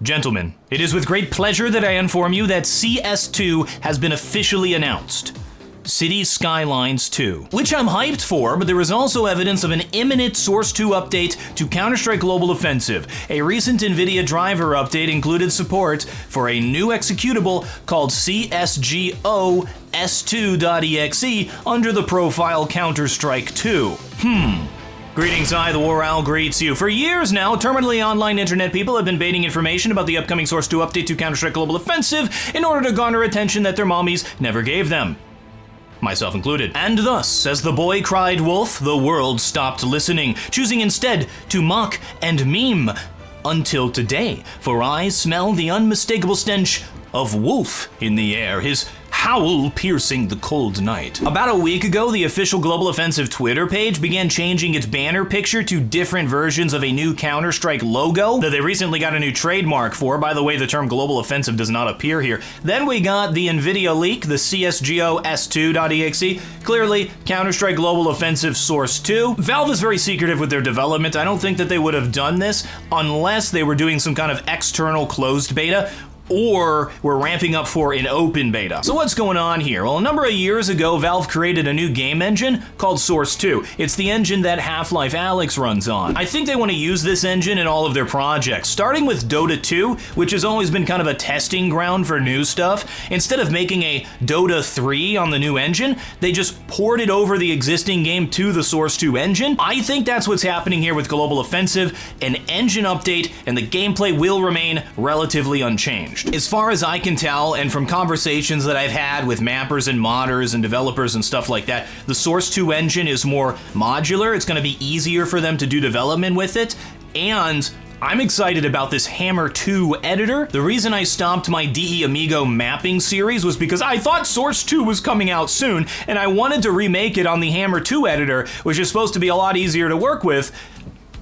Gentlemen, it is with great pleasure that I inform you that CS2 has been officially announced. Cities Skylines 2, which I'm hyped for, but there is also evidence of an imminent Source 2 update to Counter-Strike Global Offensive. A recent NVIDIA driver update included support for a new executable called CSGO S2.exe under the profile Counter-Strike 2. Greetings, TheWarOwl greets you. For years now, terminally online internet people have been baiting information about the upcoming Source 2 update to Counter-Strike Global Offensive in order to garner attention that their mommies never gave them. Myself included. And thus, as the boy cried wolf, the world stopped listening, choosing instead to mock and meme. Until today, for I smell the unmistakable stench of wolf in the air, his howl piercing the cold night. About a week ago, the official Global Offensive Twitter page began changing its banner picture to different versions of a new Counter-Strike logo that they recently got a new trademark for. By the way, the term Global Offensive does not appear here. Then we got the NVIDIA leak, the CSGO S2.exe, clearly Counter-Strike Global Offensive Source 2. Valve is very secretive with their development. I don't think that they would have done this unless they were doing some kind of external closed beta, or we're ramping up for an open beta. So what's going on here? Well, a number of years ago, Valve created a new game engine called Source 2. It's the engine that Half-Life Alyx runs on. I think they want to use this engine in all of their projects, starting with Dota 2, which has always been kind of a testing ground for new stuff. Instead of making a Dota 3 on the new engine, they just ported over the existing game to the Source 2 engine. I think that's what's happening here with Global Offensive, an engine update, and the gameplay will remain relatively unchanged. As far as I can tell, and from conversations that I've had with mappers and modders and developers and stuff like that, the Source 2 engine is more modular. It's going to be easier for them to do development with it, and I'm excited about this Hammer 2 editor. The reason I stopped my DE Amigo mapping series was because I thought Source 2 was coming out soon, and I wanted to remake it on the Hammer 2 editor, which is supposed to be a lot easier to work with.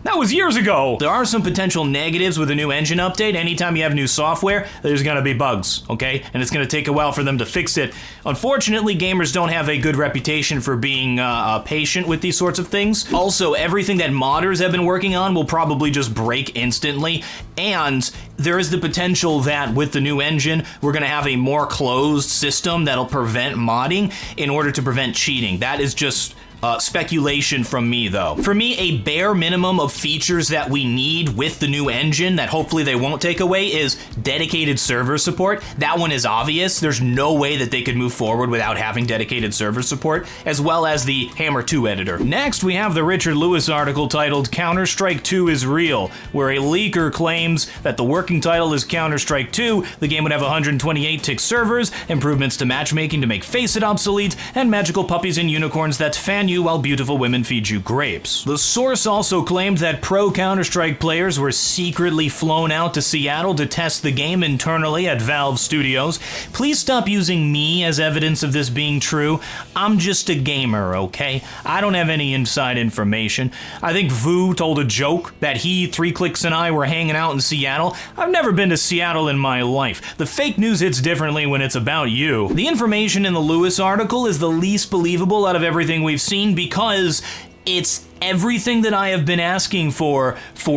That was years ago. There are some potential negatives with a new engine update. Anytime you have new software, there's gonna be bugs, okay? And it's gonna take a while for them to fix it. Unfortunately, gamers don't have a good reputation for being patient with these sorts of things. Also, everything that modders have been working on will probably just break instantly. And there is the potential that with the new engine, we're gonna have a more closed system that'll prevent modding in order to prevent cheating. That is just speculation from me, though. For me, a bare minimum of features that we need with the new engine that hopefully they won't take away is dedicated server support. That one is obvious. There's no way that they could move forward without having dedicated server support, as well as the Hammer 2 editor. Next, we have the Richard Lewis article titled Counter-Strike 2 is Real, where a leaker claims that the working title is Counter-Strike 2, the game would have 128-tick servers, improvements to matchmaking to make Face It obsolete, and magical puppies and unicorns that fan you while beautiful women feed you grapes. The source also claimed that pro Counter-Strike players were secretly flown out to Seattle to test the game internally at Valve Studios. Please stop using me as evidence of this being true. I'm just a gamer, okay? I don't have any inside information. I think Vu told a joke that he, 3Clicks, and I were hanging out in Seattle. I've never been to Seattle in my life. The fake news hits differently when it's about you. The information in the Lewis article is the least believable out of everything we've seen, because it's everything that I have been asking for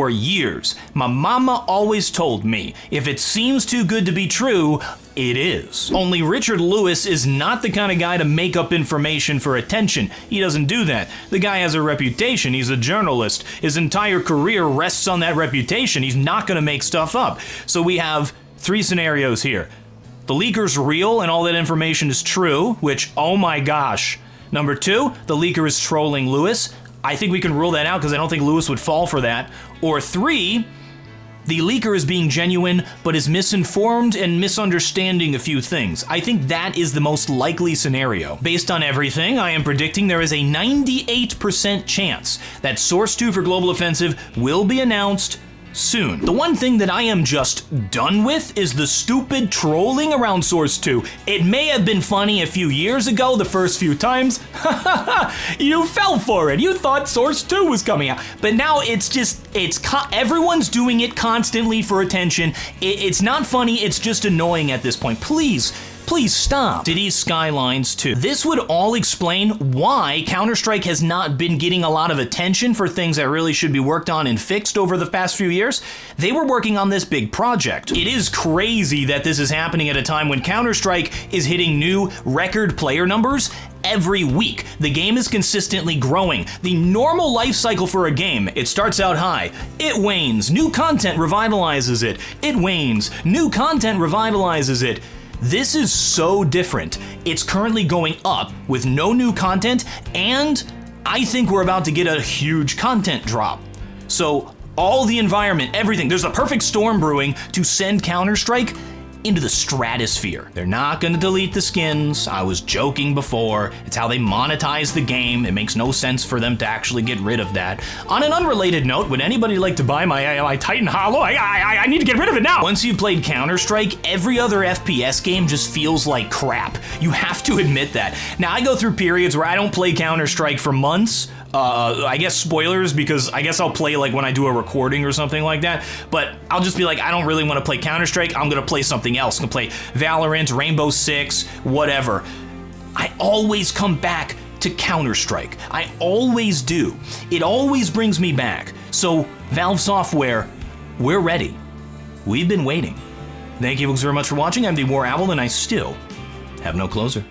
years. My mama always told me, if it seems too good to be true, it is. Only Richard Lewis is not the kind of guy to make up information for attention. He doesn't do that. The guy has a reputation. He's a journalist. His entire career rests on that reputation. He's not gonna make stuff up. So we have three scenarios here. The leaker's real and all that information is true, which, oh my gosh. Number two, the leaker is trolling Lewis. I think we can rule that out because I don't think Lewis would fall for that. Or three, the leaker is being genuine but is misinformed and misunderstanding a few things. I think that is the most likely scenario. Based on everything, I am predicting there is a 98% chance that Source 2 for Global Offensive will be announced soon. The one thing that I am just done with is the stupid trolling around Source 2. It may have been funny a few years ago, the first few times. You fell for it. You thought Source 2 was coming out. But now everyone's doing it constantly for attention. It's not funny, it's just annoying at this point. Please, Please stop. Cities Skylines 2. This would all explain why Counter-Strike has not been getting a lot of attention for things that really should be worked on and fixed over the past few years. They were working on this big project. It is crazy that this is happening at a time when Counter-Strike is hitting new record player numbers every week. The game is consistently growing. The normal life cycle for a game, it starts out high, it wanes, new content revitalizes it, it wanes, new content revitalizes it. This is so different. It's currently going up with no new content, and I think we're about to get a huge content drop. So all the environment, everything, there's a perfect storm brewing to send Counter-Strike into the stratosphere. They're not gonna delete the skins. I was joking before. It's how they monetize the game. It makes no sense for them to actually get rid of that. On an unrelated note, would anybody like to buy my Titan Hollow? I need to get rid of it now. Once you've played Counter-Strike, every other FPS game just feels like crap. You have to admit that. Now, I go through periods where I don't play Counter-Strike for months. I guess spoilers, because I guess I'll play like when I do a recording or something like that, but I'll just be like, I don't really want to play Counter-Strike, I'm gonna play something else. I'm gonna play Valorant, Rainbow Six, whatever. I always come back to Counter-Strike. I always do. It always brings me back. So, Valve Software, we're ready. We've been waiting. Thank you folks very much for watching. I'm TheWarOwl, and I still have no closer.